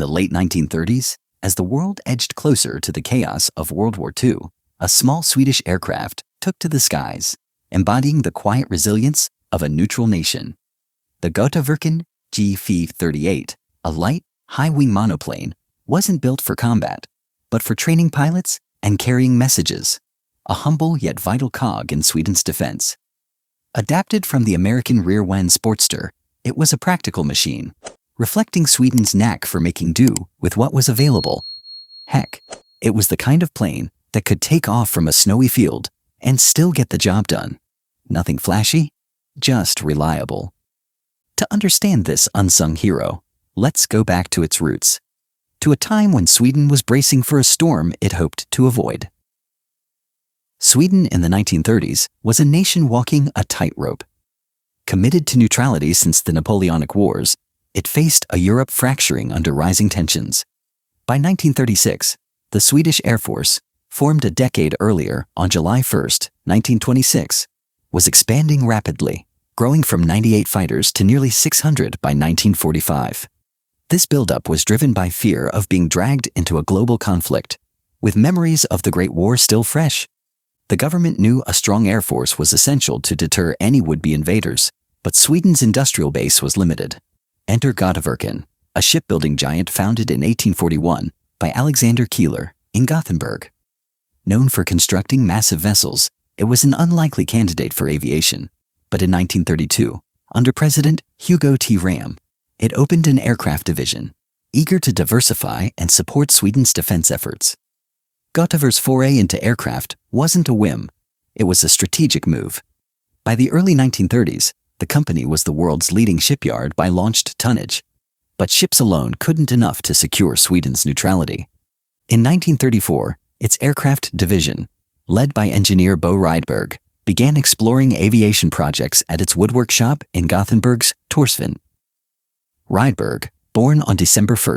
the late 1930s, as the world edged closer to the chaos of World War II, a small Swedish aircraft took to the skies, embodying the quiet resilience of a neutral nation. The Götaverken Defy, a light, high-wing monoplane, wasn't built for combat, but for training pilots and carrying messages, a humble yet vital cog in Sweden's defense. Adapted from the American rear-wing Sportster, it was a practical machine, reflecting Sweden's knack for making do with what was available. Heck, it was the kind of plane that could take off from a snowy field and still get the job done. Nothing flashy, just reliable. To understand this unsung hero, let's go back to its roots, to a time when Sweden was bracing for a storm it hoped to avoid. Sweden in the 1930s was a nation walking a tightrope. Committed to neutrality since the Napoleonic Wars, it faced a Europe fracturing under rising tensions. By 1936, the Swedish Air Force, formed a decade earlier on July 1, 1926, was expanding rapidly, growing from 98 fighters to nearly 600 by 1945. This buildup was driven by fear of being dragged into a global conflict. With memories of the Great War still fresh, the government knew a strong air force was essential to deter any would-be invaders, but Sweden's industrial base was limited. Enter Götaverken, a shipbuilding giant founded in 1841 by Alexander Keeler in Gothenburg. Known for constructing massive vessels, it was an unlikely candidate for aviation. But in 1932, under President Hugo T. Ram, it opened an aircraft division, eager to diversify and support Sweden's defense efforts. Götaverken's foray into aircraft wasn't a whim, it was a strategic move. By the early 1930s, the company was the world's leading shipyard by launched tonnage. But ships alone couldn't enough to secure Sweden's neutrality. In 1934, its aircraft division, led by engineer Bo Rydberg, began exploring aviation projects at its woodwork shop in Gothenburg's Torsvin. Rydberg, born on December 1,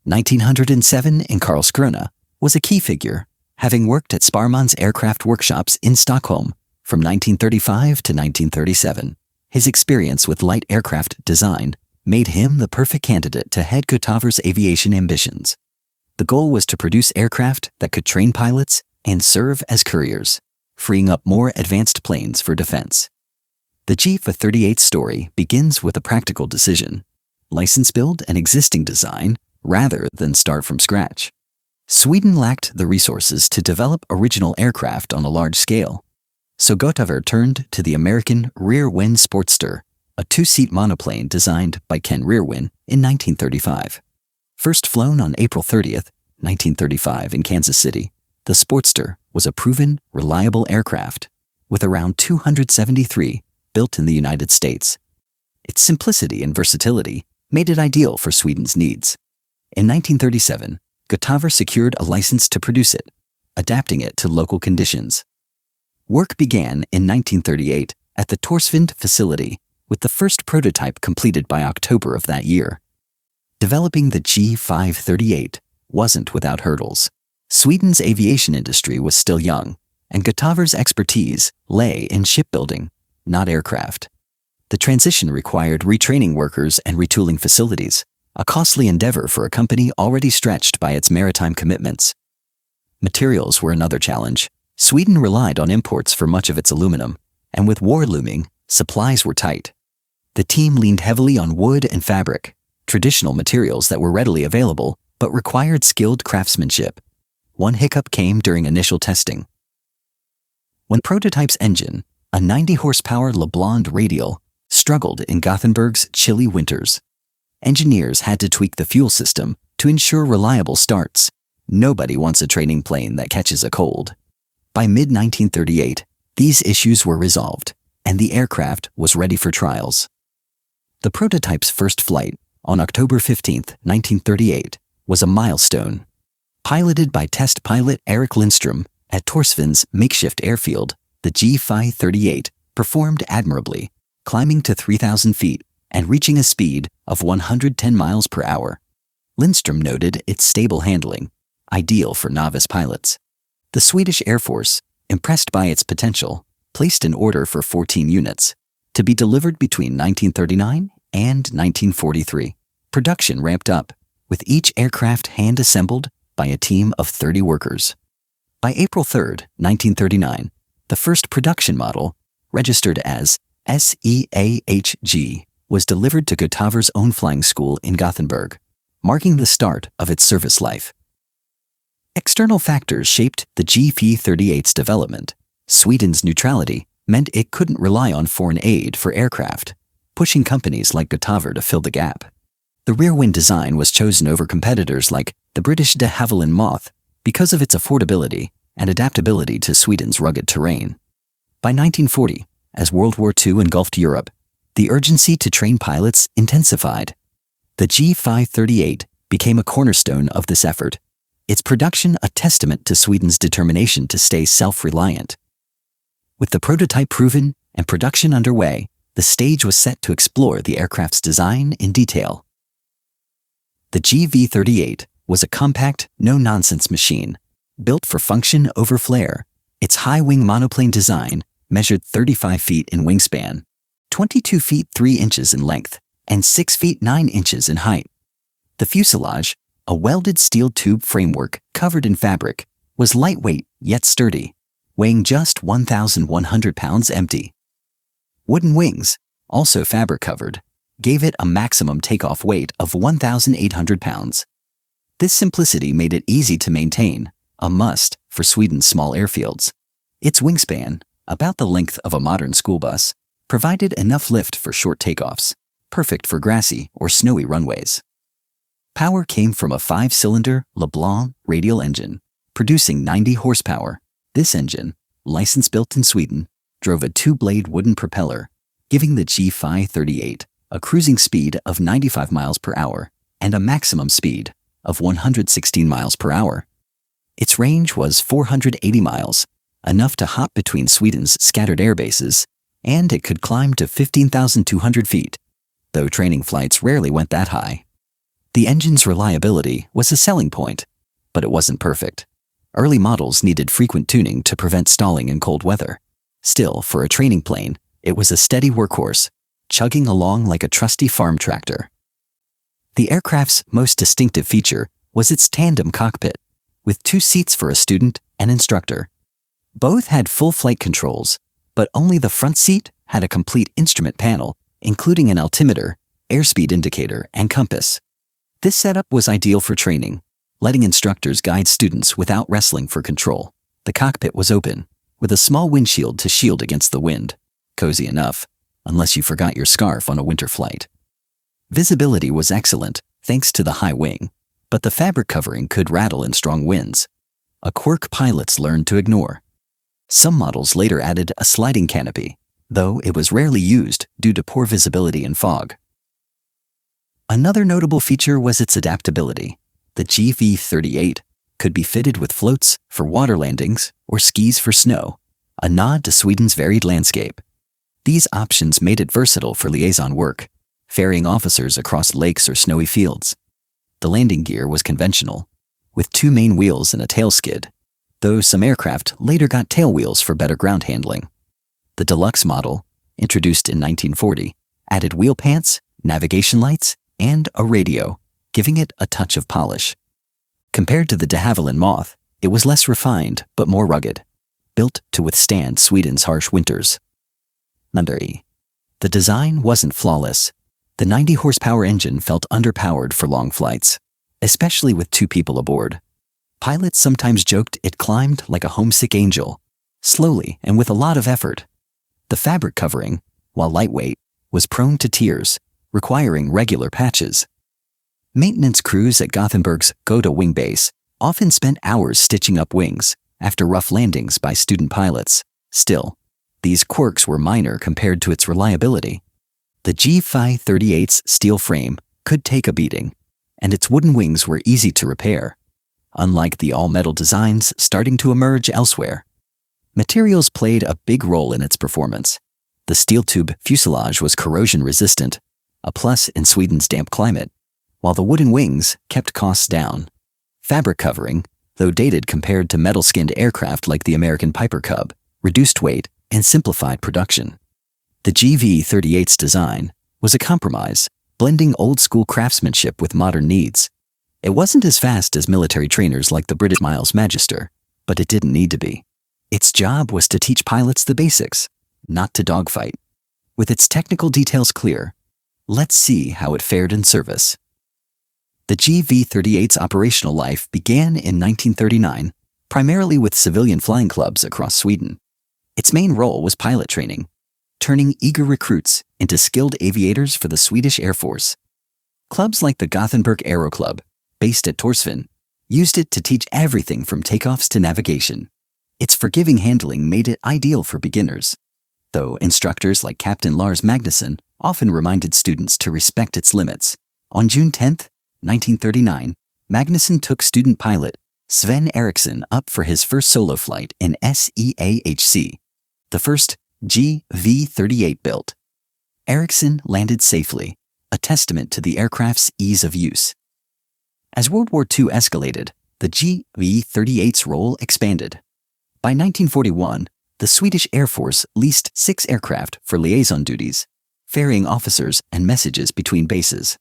1907 in Karlskrona, was a key figure, having worked at Sparman's aircraft workshops in Stockholm from 1935 to 1937. His experience with light aircraft design made him the perfect candidate to head Götaverken's aviation ambitions. The goal was to produce aircraft that could train pilots and serve as couriers, freeing up more advanced planes for defense. The Defy-38 story begins with a practical decision: license build an existing design rather than start from scratch. Sweden lacked the resources to develop original aircraft on a large scale, so Götaverken turned to the American rear-wing Sportster, a two-seat monoplane designed by Ken Rearwin in 1935. First flown on April 30, 1935 in Kansas City, the Sportster was a proven, reliable aircraft, with around 273 built in the United States. Its simplicity and versatility made it ideal for Sweden's needs. In 1937, Götaverken secured a license to produce it, adapting it to local conditions. Work began in 1938 at the Torsvind facility, with the first prototype completed by October of that year. Developing the Defy-38 wasn't without hurdles. Sweden's aviation industry was still young, and Götaverken's expertise lay in shipbuilding, not aircraft. The transition required retraining workers and retooling facilities, a costly endeavor for a company already stretched by its maritime commitments. Materials were another challenge. Sweden relied on imports for much of its aluminum, and with war looming, supplies were tight. The team leaned heavily on wood and fabric, traditional materials that were readily available but required skilled craftsmanship. One hiccup came during initial testing. When prototype's engine, a 90-horsepower LeBlanc radial, struggled in Gothenburg's chilly winters. Engineers had to tweak the fuel system to ensure reliable starts. Nobody wants a training plane that catches a cold. By mid-1938, these issues were resolved, and the aircraft was ready for trials. The prototype's first flight, on October 15, 1938, was a milestone. Piloted by test pilot Eric Lindstrom at Torsvin's makeshift airfield, the Defy-38 performed admirably, climbing to 3,000 feet and reaching a speed of 110 miles per hour. Lindstrom noted its stable handling, ideal for novice pilots. The Swedish Air Force, impressed by its potential, placed an order for 14 units, to be delivered between 1939 and 1943. Production ramped up, with each aircraft hand-assembled by a team of 30 workers. By April 3, 1939, the first production model, registered as SEAHG, was delivered to Götaverken's own flying school in Gothenburg, marking the start of its service life. External factors shaped the GV-38's development. Sweden's neutrality meant it couldn't rely on foreign aid for aircraft, pushing companies like Götaverken to fill the gap. The rear-wing design was chosen over competitors like the British de Havilland Moth because of its affordability and adaptability to Sweden's rugged terrain. By 1940, as World War II engulfed Europe, the urgency to train pilots intensified. The GV-38 became a cornerstone of this effort, its production a testament to Sweden's determination to stay self-reliant. With the prototype proven and production underway, the stage was set to explore the aircraft's design in detail. The GV-38 was a compact, no-nonsense machine, built for function over flare. Its high-wing monoplane design measured 35 feet in wingspan, 22 feet 3 inches in length, and 6 feet 9 inches in height. The fuselage, a welded steel tube framework covered in fabric, was lightweight yet sturdy, weighing just 1,100 pounds empty. Wooden wings, also fabric-covered, gave it a maximum takeoff weight of 1,800 pounds. This simplicity made it easy to maintain, a must for Sweden's small airfields. Its wingspan, about the length of a modern school bus, provided enough lift for short takeoffs, perfect for grassy or snowy runways. Power came from a 5-cylinder LeBlanc radial engine, producing 90 horsepower. This engine, license-built in Sweden, drove a 2-blade wooden propeller, giving the GV-38 a cruising speed of 95 miles per hour and a maximum speed of 116 miles per hour. Its range was 480 miles, enough to hop between Sweden's scattered air bases, and it could climb to 15,200 feet, though training flights rarely went that high. The engine's reliability was a selling point, but it wasn't perfect. Early models needed frequent tuning to prevent stalling in cold weather. Still, for a training plane, it was a steady workhorse, chugging along like a trusty farm tractor. The aircraft's most distinctive feature was its tandem cockpit, with 2 seats for a student and instructor. Both had full flight controls, but only the front seat had a complete instrument panel, including an altimeter, airspeed indicator, and compass. This setup was ideal for training, letting instructors guide students without wrestling for control. The cockpit was open, with a small windshield to shield against the wind. Cozy enough, unless you forgot your scarf on a winter flight. Visibility was excellent, thanks to the high wing, but the fabric covering could rattle in strong winds, a quirk pilots learned to ignore. Some models later added a sliding canopy, though it was rarely used due to poor visibility in fog. Another notable feature was its adaptability. The GV-38 could be fitted with floats for water landings or skis for snow, a nod to Sweden's varied landscape. These options made it versatile for liaison work, ferrying officers across lakes or snowy fields. The landing gear was conventional, with 2 main wheels and a tail skid, though some aircraft later got tail wheels for better ground handling. The deluxe model, introduced in 1940, added wheel pants, navigation lights, and a radio, giving it a touch of polish. Compared to the de Havilland Moth, it was less refined but more rugged, built to withstand Sweden's harsh winters. Number E. The design wasn't flawless. The 90-horsepower engine felt underpowered for long flights, especially with 2 people aboard. Pilots sometimes joked it climbed like a homesick angel, slowly and with a lot of effort. The fabric covering, while lightweight, was prone to tears, requiring regular patches. Maintenance crews at Gothenburg's Göta wing base often spent hours stitching up wings after rough landings by student pilots. Still, these quirks were minor compared to its reliability. The GV-38's steel frame could take a beating, and its wooden wings were easy to repair, unlike the all-metal designs starting to emerge elsewhere. Materials played a big role in its performance. The steel tube fuselage was corrosion-resistant, a plus in Sweden's damp climate, while the wooden wings kept costs down. Fabric covering, though dated compared to metal-skinned aircraft like the American Piper Cub, reduced weight and simplified production. The GV-38's design was a compromise, blending old-school craftsmanship with modern needs. It wasn't as fast as military trainers like the British Miles Magister, but it didn't need to be. Its job was to teach pilots the basics, not to dogfight. With its technical details clear, let's see how it fared in service. The GV-38's operational life began in 1939, primarily with civilian flying clubs across Sweden. Its main role was pilot training, turning eager recruits into skilled aviators for the Swedish Air Force. Clubs like the Gothenburg Aero Club, based at Torsvin, used it to teach everything from takeoffs to navigation. Its forgiving handling made it ideal for beginners, though instructors like Captain Lars Magnusson often reminded students to respect its limits. On June 10, 1939, Magnusson took student pilot Sven Eriksson up for his first solo flight in SEAHC, the first GV-38 built. Eriksson landed safely, a testament to the aircraft's ease of use. As World War II escalated, the GV-38's role expanded. By 1941, the Swedish Air Force leased 6 aircraft for liaison duties, ferrying officers and messages between bases.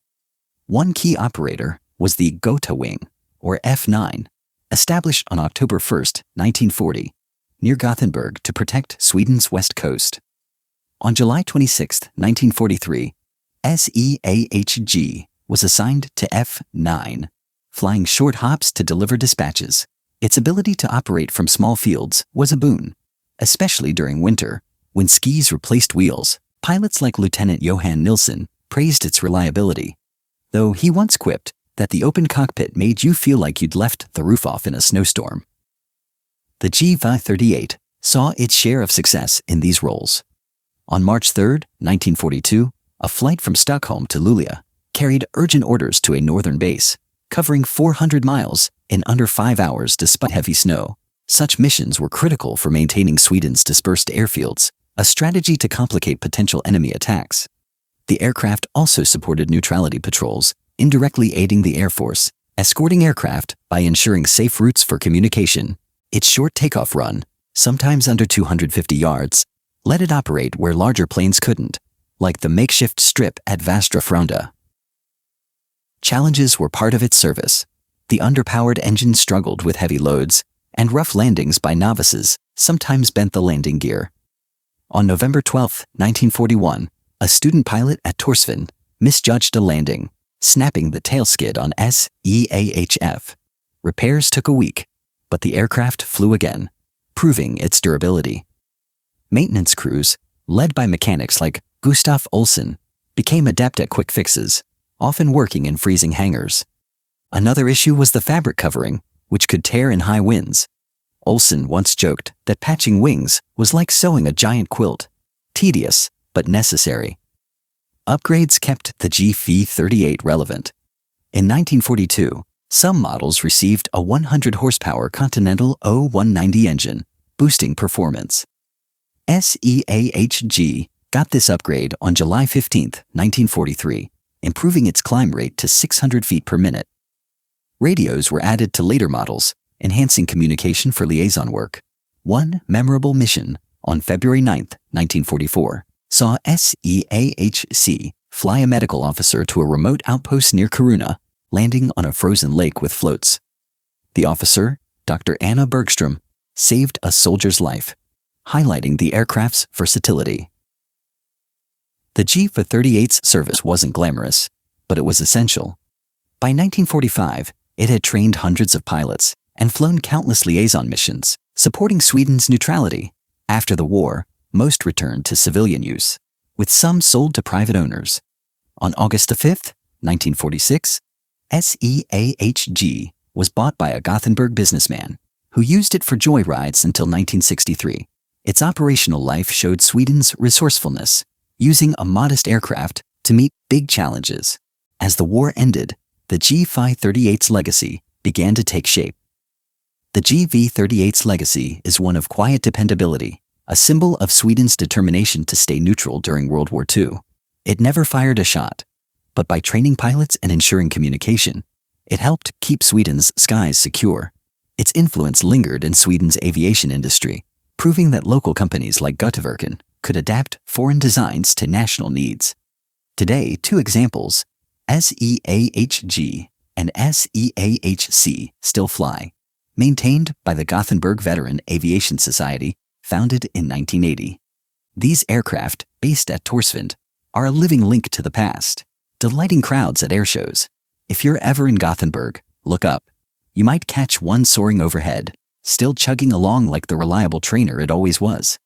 One key operator was the Gotha Wing, or F9, established on October 1, 1940, near Gothenburg to protect Sweden's west coast. On July 26, 1943, SEAHG was assigned to F9, flying short hops to deliver dispatches. Its ability to operate from small fields was a boon, especially during winter, when skis replaced wheels. Pilots like Lieutenant Johan Nilsson praised its reliability, though he once quipped that the open cockpit made you feel like you'd left the roof off in a snowstorm. The GV-38 saw its share of success in these roles. On March 3, 1942, a flight from Stockholm to Luleå carried urgent orders to a northern base, covering 400 miles in under 5 hours despite heavy snow. Such missions were critical for maintaining Sweden's dispersed airfields, a strategy to complicate potential enemy attacks. The aircraft also supported neutrality patrols, indirectly aiding the Air Force, escorting aircraft by ensuring safe routes for communication. Its short takeoff run, sometimes under 250 yards, let it operate where larger planes couldn't, like the makeshift strip at Västra Frölunda. Challenges were part of its service. The underpowered engine struggled with heavy loads, and rough landings by novices sometimes bent the landing gear. On November 12, 1941, a student pilot at Torsvin misjudged a landing, snapping the tail skid on SEAHF. Repairs took a week, but the aircraft flew again, proving its durability. Maintenance crews, led by mechanics like Gustav Olsson, became adept at quick fixes, often working in freezing hangars. Another issue was the fabric covering, which could tear in high winds. Olsson once joked that patching wings was like sewing a giant quilt, tedious but necessary. Upgrades kept the GV-38 relevant. In 1942, some models received a 100-horsepower Continental O190 engine, boosting performance. SEAHG got this upgrade on July 15, 1943, improving its climb rate to 600 feet per minute. Radios were added to later models, enhancing communication for liaison work. One memorable mission, on February 9, 1944, saw SEAHC fly a medical officer to a remote outpost near Kiruna, landing on a frozen lake with floats. The officer, Dr. Anna Bergström, saved a soldier's life, highlighting the aircraft's versatility. The GV-38's service wasn't glamorous, but it was essential. By 1945, it had trained hundreds of pilots and flown countless liaison missions, supporting Sweden's neutrality. After the war, most returned to civilian use, with some sold to private owners. On August 5, 1946, SEAHG was bought by a Gothenburg businessman who used it for joy rides until 1963. Its operational life showed Sweden's resourcefulness, using a modest aircraft to meet big challenges. As the war ended, the GV-38's legacy began to take shape. The GV-38's legacy is one of quiet dependability, a symbol of Sweden's determination to stay neutral during World War II. It never fired a shot, but by training pilots and ensuring communication, it helped keep Sweden's skies secure. Its influence lingered in Sweden's aviation industry, proving that local companies like Götaverken could adapt foreign designs to national needs. Today, 2 examples, SEAHG and SEAHC still fly, maintained by the Gothenburg Veteran Aviation Society, founded in 1980. These aircraft, based at Torsvind, are a living link to the past, delighting crowds at airshows. If you're ever in Gothenburg, look up. You might catch one soaring overhead, still chugging along like the reliable trainer it always was.